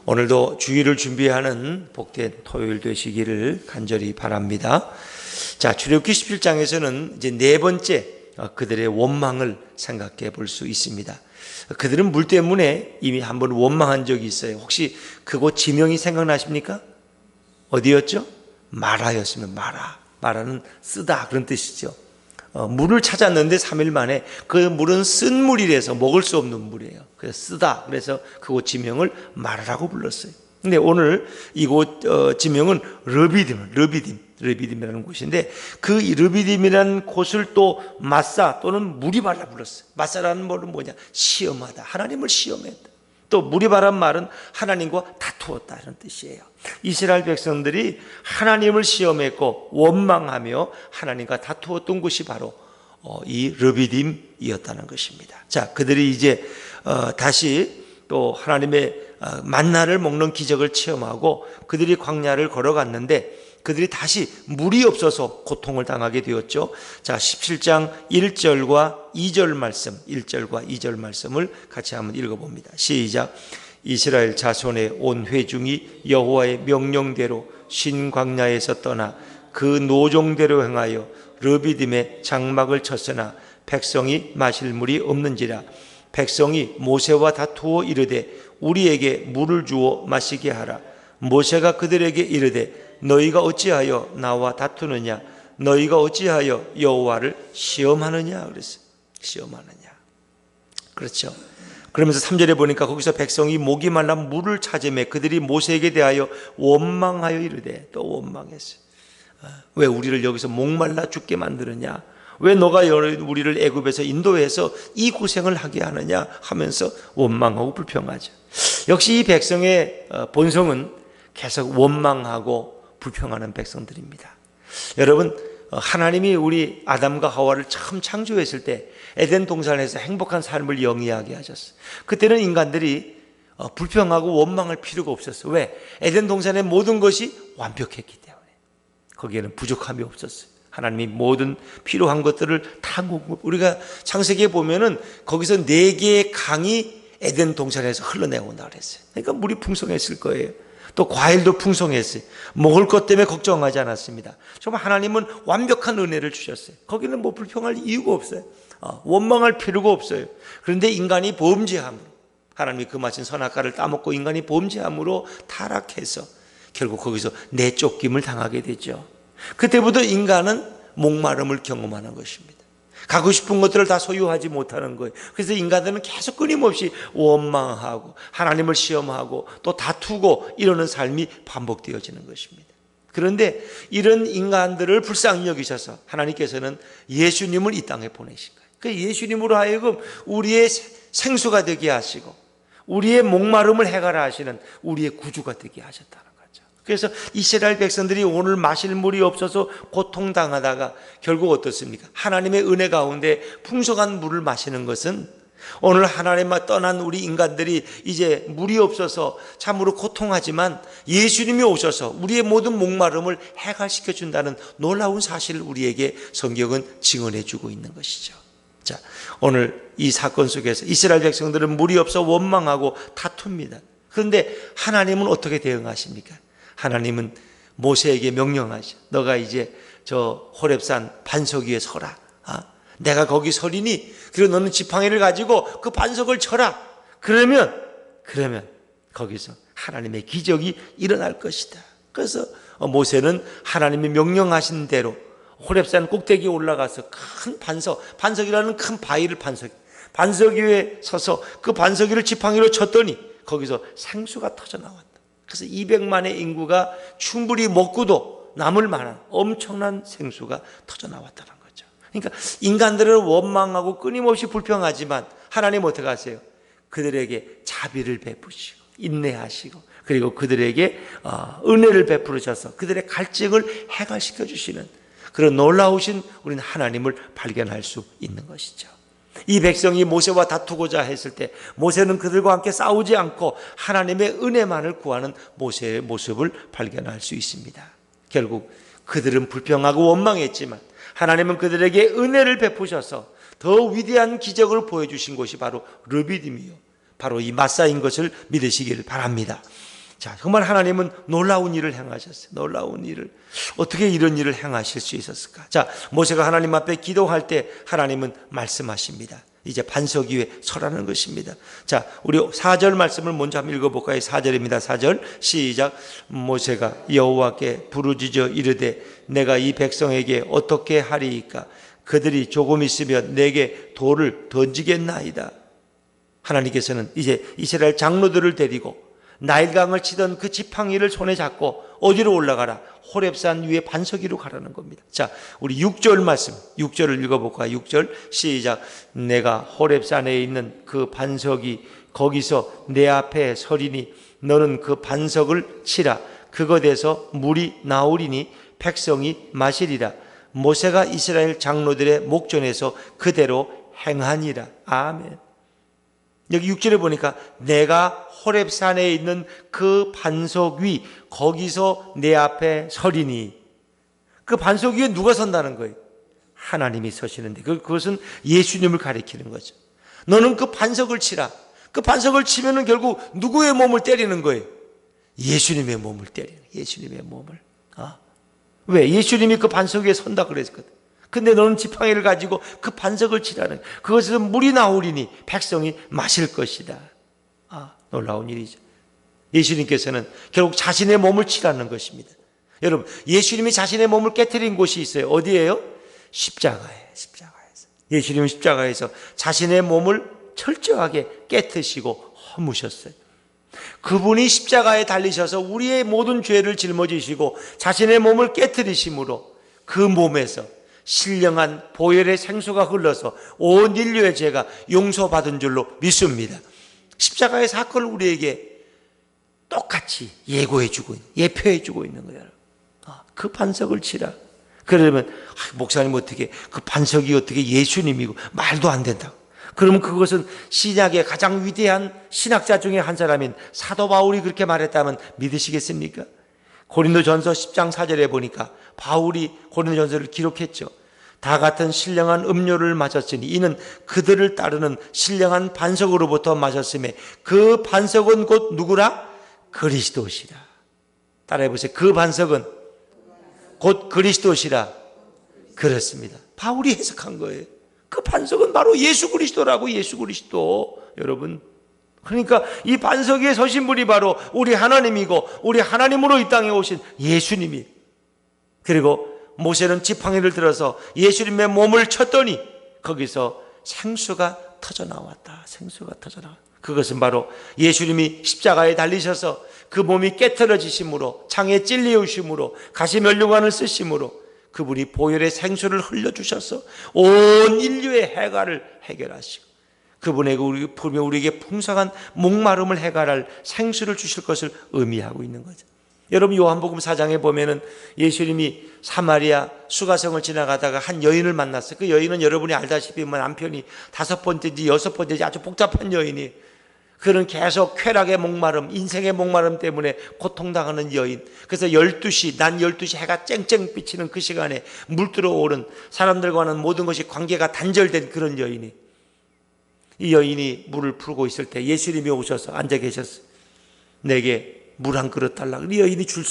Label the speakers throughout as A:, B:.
A: 오늘도 주일을 준비하는 복된 토요일 되시기를 간절히 바랍니다. 자, 출애굽기 17장에서는 이제 네 번째 그들의 원망을 생각해 볼 수 있습니다. 그들은 물 때문에 이미 한번 원망한 적이 있어요. 혹시 그곳 지명이 생각나십니까? 어디였죠? 마라였습니다. 마라는 쓰다 그런 뜻이죠. 물을 찾았는데 3일 만에 그 물은 쓴 물이라서 먹을 수 없는 물이에요. 그래서 쓰다. 그래서 그곳 지명을 마라라고 불렀어요. 근데 오늘 이곳 지명은 르비딤이라는 곳인데 그 르비딤이라는 곳을 또 마사 또는 무리바라 불렀어요. 마사라는 말은 뭐냐? 시험하다. 하나님을 시험했다. 또 무리바란 말은 하나님과 다투었다 이런 뜻이에요. 이스라엘 백성들이 하나님을 시험했고 원망하며 하나님과 다투었던 곳이 바로 이 르비딤이었다는 것입니다. 자, 그들이 이제 다시 또 하나님의 만나를 먹는 기적을 체험하고 그들이 광야를 걸어갔는데 그들이 다시 물이 없어서 고통을 당하게 되었죠. 자, 17장 1절과 2절 말씀, 1절과 2절 말씀을 같이 한번 읽어봅니다. 시작. 이스라엘 자손의 온 회중이 여호와의 명령대로 신 광야에서 떠나 그 노종대로 행하여 르비딤에 장막을 쳤으나 백성이 마실 물이 없는지라. 백성이 모세와 다투어 이르되 우리에게 물을 주어 마시게 하라. 모세가 그들에게 이르되 너희가 어찌하여 나와 다투느냐? 너희가 어찌하여 여호와를 시험하느냐? 그랬어요. 시험하느냐. 그렇죠. 그러면서 3절에 보니까 거기서 백성이 목이 말라 물을 찾으매 그들이 모세에게 대하여 원망하여 이르되 또 원망했어요. 왜 우리를 여기서 목말라 죽게 만드느냐? 왜 너가 우리를 애굽에서 인도해서 이 고생을 하게 하느냐? 하면서 원망하고 불평하죠. 역시 이 백성의 본성은 계속 원망하고 불평하는 백성들입니다. 여러분, 하나님이 우리 아담과 하와를 처음 창조했을 때 에덴 동산에서 행복한 삶을 영위하게 하셨어요. 그때는 인간들이 불평하고 원망할 필요가 없었어요. 왜? 에덴 동산의 모든 것이 완벽했기 때문에. 거기에는 부족함이 없었어요. 하나님이 모든 필요한 것들을 다 우리가 창세기에 보면은 거기서 4개의 강이 에덴 동산에서 흘러내온다고 그랬어요. 그러니까 물이 풍성했을 거예요. 또 과일도 풍성했어요. 먹을 것 때문에 걱정하지 않았습니다. 정말 하나님은 완벽한 은혜를 주셨어요. 거기는 뭐 불평할 이유가 없어요. 원망할 필요가 없어요. 그런데 인간이 범죄함으로 하나님이 금하신 선악과를 따먹고 인간이 범죄함으로 타락해서 결국 거기서 내쫓김을 당하게 되죠. 그때부터 인간은 목마름을 경험하는 것입니다. 가고 싶은 것들을 다 소유하지 못하는 거예요. 그래서 인간들은 계속 끊임없이 원망하고 하나님을 시험하고 또 다투고 이러는 삶이 반복되어지는 것입니다. 그런데 이런 인간들을 불쌍히 여기셔서 하나님께서는 예수님을 이 땅에 보내신 거예요. 그 예수님으로 하여금 우리의 생수가 되게 하시고 우리의 목마름을 해결하시는 우리의 구주가 되게 하셨다는 거죠. 그래서 이스라엘 백성들이 오늘 마실 물이 없어서 고통당하다가 결국 어떻습니까? 하나님의 은혜 가운데 풍성한 물을 마시는 것은 오늘 하나님과 떠난 우리 인간들이 이제 물이 없어서 참으로 고통하지만 예수님이 오셔서 우리의 모든 목마름을 해결시켜 준다는 놀라운 사실을 우리에게 성경은 증언해 주고 있는 것이죠. 자, 오늘 이 사건 속에서 이스라엘 백성들은 물이 없어 원망하고 다툽니다. 그런데 하나님은 어떻게 대응하십니까? 하나님은 모세에게 명령하셔. 너가 이제 저 호렙산 반석 위에 서라. 내가 거기 서리니 그리고 너는 지팡이를 가지고 그 반석을 쳐라. 그러면 거기서 하나님의 기적이 일어날 것이다. 그래서 모세는 하나님이 명령하신 대로 호렙산 꼭대기에 올라가서 큰 반석이라는 큰 바위를 반석 위에 서서 그 반석 위를 지팡이로 쳤더니 거기서 생수가 터져 나왔다. 그래서 200만의 인구가 충분히 먹고도 남을 만한 엄청난 생수가 터져 나왔다는 거죠. 그러니까 인간들을 원망하고 끊임없이 불평하지만 하나님 어떻게 하세요? 그들에게 자비를 베푸시고 인내하시고 그리고 그들에게 은혜를 베풀으셔서 그들의 갈증을 해결시켜 주시는 그런 놀라우신 우리는 하나님을 발견할 수 있는 것이죠. 이 백성이 모세와 다투고자 했을 때 모세는 그들과 함께 싸우지 않고 하나님의 은혜만을 구하는 모세의 모습을 발견할 수 있습니다. 결국 그들은 불평하고 원망했지만 하나님은 그들에게 은혜를 베푸셔서 더 위대한 기적을 보여주신 곳이 바로 르비딤이요 바로 이 마사인 것을 믿으시기를 바랍니다. 자, 정말 하나님은 놀라운 일을 행하셨어요. 놀라운 일을. 어떻게 이런 일을 행하실 수 있었을까? 자, 모세가 하나님 앞에 기도할 때 하나님은 말씀하십니다. 이제 반석 위에 서라는 것입니다. 자, 우리 4절 말씀을 먼저 한번 읽어볼까요? 4절입니다. 4절 시작. 모세가 여호와께 부르짖어 이르되 내가 이 백성에게 어떻게 하리이까? 그들이 조금 있으면 내게 돌을 던지겠나이다. 하나님께서는 이제 이스라엘 장로들을 데리고 나일강을 치던 그 지팡이를 손에 잡고 어디로 올라가라? 호렙산 위에 반석 위로 가라는 겁니다. 자, 우리 6절 말씀, 6절을 읽어볼까요? 6절 시작. 내가 호렙산에 있는 그 반석이 거기서 내 앞에 서리니 너는 그 반석을 치라. 그것에서 물이 나오리니 백성이 마시리라. 모세가 이스라엘 장로들의 목전에서 그대로 행하니라. 아멘. 여기 6절에 보니까 내가 호렙산에 있는 그 반석 위 거기서 내 앞에 서리니, 그 반석 위에 누가 선다는 거예요? 하나님이 서시는데 그것은 예수님을 가리키는 거죠. 너는 그 반석을 치라. 그 반석을 치면은 결국 누구의 몸을 때리는 거예요? 예수님의 몸을 때리는, 예수님의 몸을. 왜? 예수님이 그 반석 위에 선다 그랬거든. 근데 너는 지팡이를 가지고 그 반석을 치라는, 그것에서 물이 나오리니 백성이 마실 것이다. 놀라운 일이죠. 예수님께서는 결국 자신의 몸을 치라는 것입니다. 여러분, 예수님이 자신의 몸을 깨트린 곳이 있어요. 어디예요? 십자가에, 십자가에서. 예수님은 십자가에서 자신의 몸을 철저하게 깨트시고 허무셨어요. 그분이 십자가에 달리셔서 우리의 모든 죄를 짊어지시고 자신의 몸을 깨트리심으로 그 몸에서 신령한 보혈의 생수가 흘러서 온 인류의 죄가 용서받은 줄로 믿습니다. 십자가의 사건을 우리에게 똑같이 예고해주고, 예표해주고 있는 거예요. 그 반석을 치라. 그러면 목사님 어떻게, 그 반석이 어떻게 예수님이고 말도 안 된다고. 그러면 그것은 신약의 가장 위대한 신학자 중에 한 사람인 사도 바울이 그렇게 말했다면 믿으시겠습니까? 고린도전서 10장 4절에 보니까 바울이 고린도전서를 기록했죠. 다 같은 신령한 음료를 마셨으니 이는 그들을 따르는 신령한 반석으로부터 마셨음에 그 반석은 곧 누구라? 그리스도시라. 따라해보세요. 그 반석은 곧 그리스도시라. 그렇습니다. 바울이 해석한 거예요. 그 반석은 바로 예수 그리스도라고. 예수 그리스도. 여러분, 그러니까 이 반석 위에 서신 분이 바로 우리 하나님이고 우리 하나님으로 이 땅에 오신 예수님이. 그리고 모세는 지팡이를 들어서 예수님의 몸을 쳤더니 거기서 생수가 터져나왔다. 생수가 터져나왔다. 그것은 바로 예수님이 십자가에 달리셔서 그 몸이 깨트려지심으로, 창에 찔리우심으로, 가시면류관을 쓰심으로 그분이 보혈의 생수를 흘려주셔서 온 인류의 해갈을 해결하시고 그분에게 우리에게 풍성한 목마름을 해결할 생수를 주실 것을 의미하고 있는 거죠. 여러분, 요한복음 4장에 보면은 예수님이 사마리아 수가성을 지나가다가 한 여인을 만났어요. 그 여인은 여러분이 알다시피 남편이 5번째인지 6번째인지 아주 복잡한 여인이, 그는 계속 쾌락의 목마름, 인생의 목마름 때문에 고통당하는 여인. 그래서 12시, 난 12시 해가 쨍쨍 비치는 그 시간에 물들어 오른, 사람들과는 모든 것이 관계가 단절된 그런 여인이, 이 여인이 물을 풀고 있을 때 예수님이 오셔서 앉아 계셨어요. 내게 물 한 그릇 달라고. 이 여인이 줄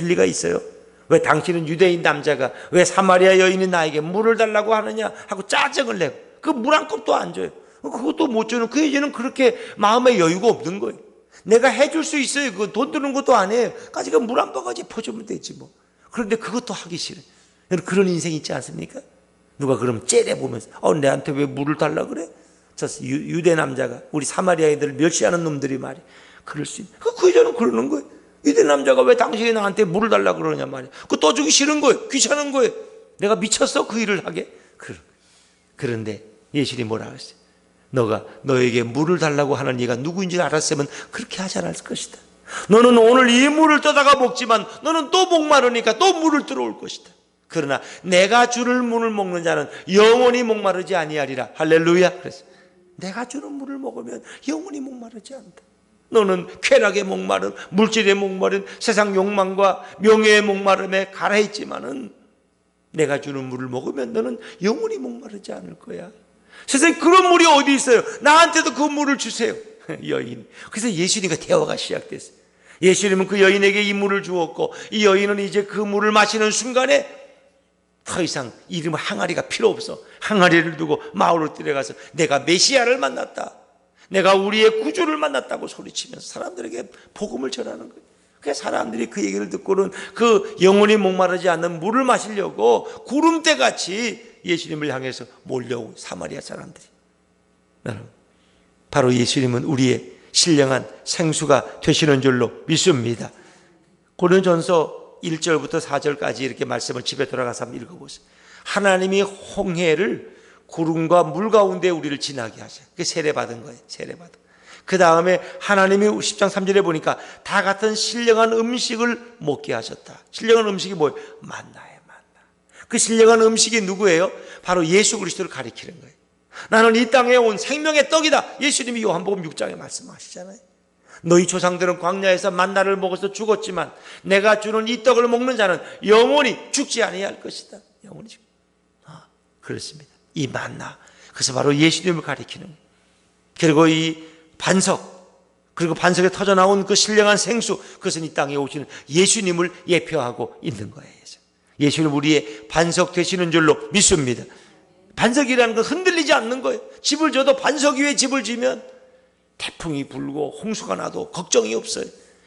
A: 리가 있어요? 왜 당신은 유대인 남자가 왜 사마리아 여인이 나에게 물을 달라고 하느냐 하고 짜증을 내고 그 물 한 컵도 안 줘요. 그것도 못 주는 그 여인은 그렇게 마음에 여유가 없는 거예요. 내가 해줄 수 있어요. 그거 돈 드는 것도 아니에요. 가지고 물 한 바가지 퍼주면 되지 뭐. 그런데 그것도 하기 싫어요. 그런 인생 있지 않습니까? 누가 그러면 째려보면서 내한테 왜 물을 달라 그래? 저 유대 남자가 우리 사마리아인들을 멸시하는 놈들이 말이야. 그럴 수 있는. 그 여자는 그러는 거예요. 유대 남자가 왜 당신이 나한테 물을 달라 그러냐 말이야. 그거 떠주기 싫은 거예요. 귀찮은 거예요. 내가 미쳤어 그 일을 하게. 그런데 예수님이 뭐라 그랬어요? 너가 너에게 물을 달라고 하는 이가 누구인지 알았으면 그렇게 하지 않을 것이다. 너는 오늘 이 물을 떠다가 먹지만 너는 또 목마르니까 또 물을 들어올 것이다. 그러나 내가 주는 물을 먹는 자는 영원히 목마르지 아니하리라. 할렐루야. 그래서 내가 주는 물을 먹으면 영원히 목마르지 않다. 너는 쾌락의 목마름, 물질의 목마름, 세상 욕망과 명예의 목마름에 가라있지만은 내가 주는 물을 먹으면 너는 영원히 목마르지 않을 거야. 세상에 그런 물이 어디 있어요? 나한테도 그 물을 주세요. 여인. 그래서 예수님과 대화가 시작됐어요. 예수님은 그 여인에게 이 물을 주었고 이 여인은 이제 그 물을 마시는 순간에 더 이상 이름 항아리가 필요 없어. 항아리를 두고 마을로 뛰어가서 내가 메시아를 만났다, 내가 우리의 구주를 만났다고 소리치면서 사람들에게 복음을 전하는 거예요. 그래서 사람들이 그 얘기를 듣고는 그 영혼이 목마르지 않는 물을 마시려고 구름대같이 예수님을 향해서 몰려오고, 사마리아 사람들이. 여러분, 바로 예수님은 우리의 신령한 생수가 되시는 줄로 믿습니다. 고린도전서 1절부터 4절까지 이렇게 말씀을 집에 돌아가서 한번 읽어보세요. 하나님이 홍해를 구름과 물 가운데 우리를 지나게 하셔요. 그게 세례받은 거예요. 세례받은. 그 다음에 하나님이 10장 3절에 보니까 다 같은 신령한 음식을 먹게 하셨다. 신령한 음식이 뭐예요? 만나예요, 만나. 그 신령한 음식이 누구예요? 바로 예수 그리스도를 가리키는 거예요. 나는 이 땅에 온 생명의 떡이다. 예수님이 요한복음 6장에 말씀하시잖아요. 너희 조상들은 광야에서 만나를 먹어서 죽었지만 내가 주는 이 떡을 먹는 자는 영원히 죽지 아니할 것이다. 영원히 죽. 그렇습니다. 이 만나. 그래서 바로 예수님을 가리키는 거예요. 그리고 이 반석, 그리고 반석에 터져나온 그 신령한 생수, 그것은 이 땅에 오시는 예수님을 예표하고 있는 거예요. 예수님 우리의 반석 되시는 줄로 믿습니다. 반석이라는 건 흔들리지 않는 거예요. 집을 져도 반석 위에 집을 지면 태풍이 불고 홍수가 나도 걱정이 없어요.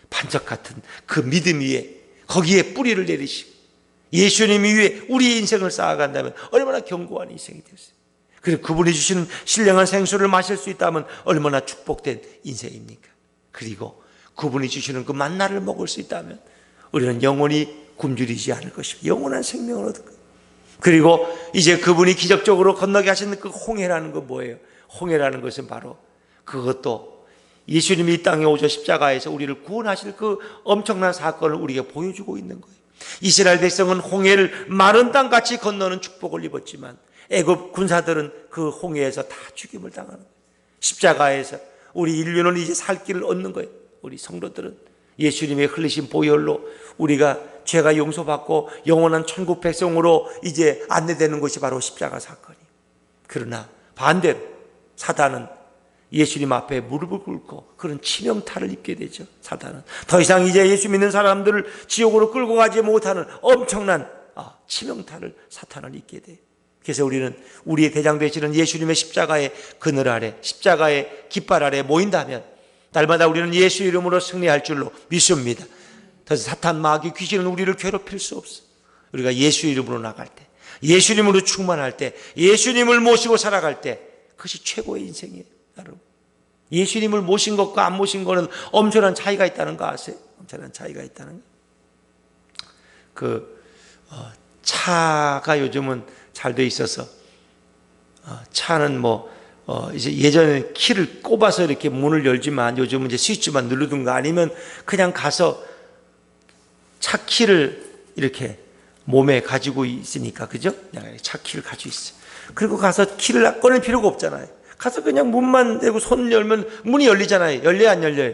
A: 반석 같은 그 믿음 위에, 거기에 뿌리를 내리시고 예수님 위에 우리의 인생을 쌓아간다면 얼마나 견고한 인생이 되었어요. 그리고 그분이 주시는 신령한 생수를 마실 수 있다면 얼마나 축복된 인생입니까? 그리고 그분이 주시는 그 만나를 먹을 수 있다면 우리는 영원히 굶주리지 않을 것입니다. 영원한 생명을 얻을 거예요. 그리고 이제 그분이 기적적으로 건너게 하시는 그 홍해라는 건 뭐예요? 홍해라는 것은 바로 그것도 예수님이 이 땅에 오셔 십자가에서 우리를 구원하실 그 엄청난 사건을 우리에게 보여주고 있는 거예요. 이스라엘 백성은 홍해를 마른 땅같이 건너는 축복을 입었지만 애굽 군사들은 그 홍해에서 다 죽임을 당하는 거예요. 십자가에서 우리 인류는 이제 살 길을 얻는 거예요. 우리 성도들은 예수님의 흘리신 보혈로 우리가 죄가 용서받고 영원한 천국 백성으로 이제 안내되는 것이 바로 십자가 사건이에요. 그러나 반대로 사단은 예수님 앞에 무릎을 꿇고 그런 치명타를 입게 되죠. 사단은 더 이상 이제 예수 믿는 사람들을 지옥으로 끌고 가지 못하는 엄청난 치명타를 사탄은 입게 돼요. 그래서 우리는 우리의 대장 되시는 예수님의 십자가의 그늘 아래, 십자가의 깃발 아래 모인다면 날마다 우리는 예수 이름으로 승리할 줄로 믿습니다. 그래서 사탄, 마귀, 귀신은 우리를 괴롭힐 수 없어. 우리가 예수 이름으로 나갈 때, 예수님으로 충만할 때, 예수님을 모시고 살아갈 때, 그것이 최고의 인생이에요. 여러분, 예수님을 모신 것과 안 모신 것은 엄청난 차이가 있다는 거 아세요? 엄청난 차이가 있다는 거. 차가 요즘은 잘 돼 있어서 차는 이제 예전에 키를 꼽아서 이렇게 문을 열지만 요즘은 이제 스위치만 누르든가 아니면 그냥 가서 차 키를 이렇게 몸에 가지고 있으니까, 그죠? 차 키를 가지고 있어요. 그리고 가서 키를 꺼낼 필요가 없잖아요. 가서 그냥 문만 대고 손 열면 문이 열리잖아요. 열려요, 안 열려요?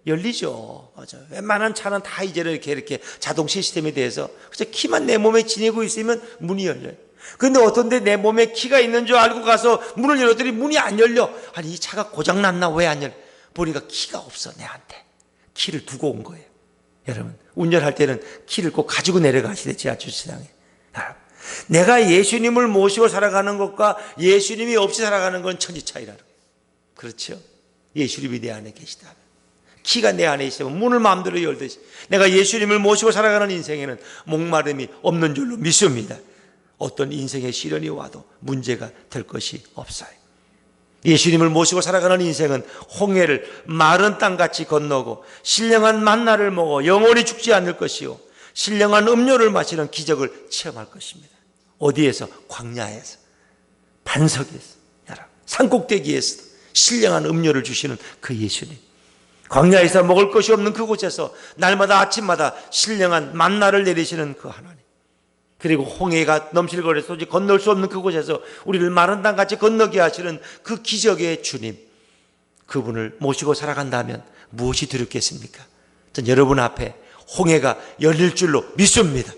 A: 열리죠. 맞아요. 웬만한 차는 다 이제는 이렇게 자동 시스템에 대해서 그래서 키만 내 몸에 지니고 있으면 문이 열려요. 근데 어떤데 내 몸에 키가 있는 줄 알고 가서 문을 열었더니 문이 안 열려. 아니, 이 차가 고장났나? 왜 안 열려? 보니까 키가 없어, 내한테. 키를 두고 온 거예요. 여러분, 운전할 때는 키를 꼭 가지고 내려가시대, 지하철시장에. 내가 예수님을 모시고 살아가는 것과 예수님이 없이 살아가는 건 천지 차이라는 거예요. 그렇죠? 예수님이 내 안에 계시다면, 키가 내 안에 있으면 문을 마음대로 열듯이 내가 예수님을 모시고 살아가는 인생에는 목마름이 없는 줄로 믿습니다. 어떤 인생의 시련이 와도 문제가 될 것이 없어요. 예수님을 모시고 살아가는 인생은 홍해를 마른 땅같이 건너고 신령한 만나를 먹어 영원히 죽지 않을 것이요, 신령한 음료를 마시는 기적을 체험할 것입니다. 어디에서? 광야에서, 반석에서, 산꼭대기에서 신령한 음료를 주시는 그 예수님, 광야에서 먹을 것이 없는 그곳에서 날마다 아침마다 신령한 만나를 내리시는 그 하나님, 그리고 홍해가 넘실거려서 도저히 건널 수 없는 그곳에서 우리를 마른 땅같이 건너게 하시는 그 기적의 주님, 그분을 모시고 살아간다면 무엇이 두렵겠습니까? 전 여러분 앞에 홍해가 열릴 줄로 믿습니다.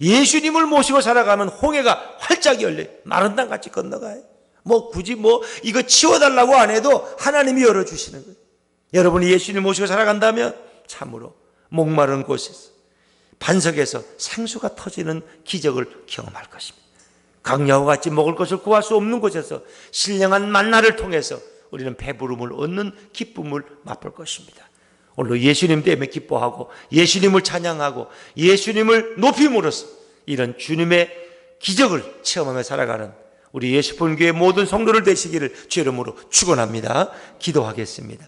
A: 예수님을 모시고 살아가면 홍해가 활짝 열려요. 마른 땅같이 건너가요. 굳이 이거 치워달라고 안 해도 하나님이 열어주시는 거예요. 여러분이 예수님 모시고 살아간다면 참으로 목마른 곳에서, 반석에서 생수가 터지는 기적을 경험할 것입니다. 강야와 같이 먹을 것을 구할 수 없는 곳에서 신령한 만나를 통해서 우리는 배부름을 얻는 기쁨을 맛볼 것입니다. 오늘 예수님 때문에 기뻐하고 예수님을 찬양하고 예수님을 높임으로써 이런 주님의 기적을 체험하며 살아가는 우리 예수품교회 모든 성도들 되시기를 주 이름으로 축원합니다. 기도하겠습니다.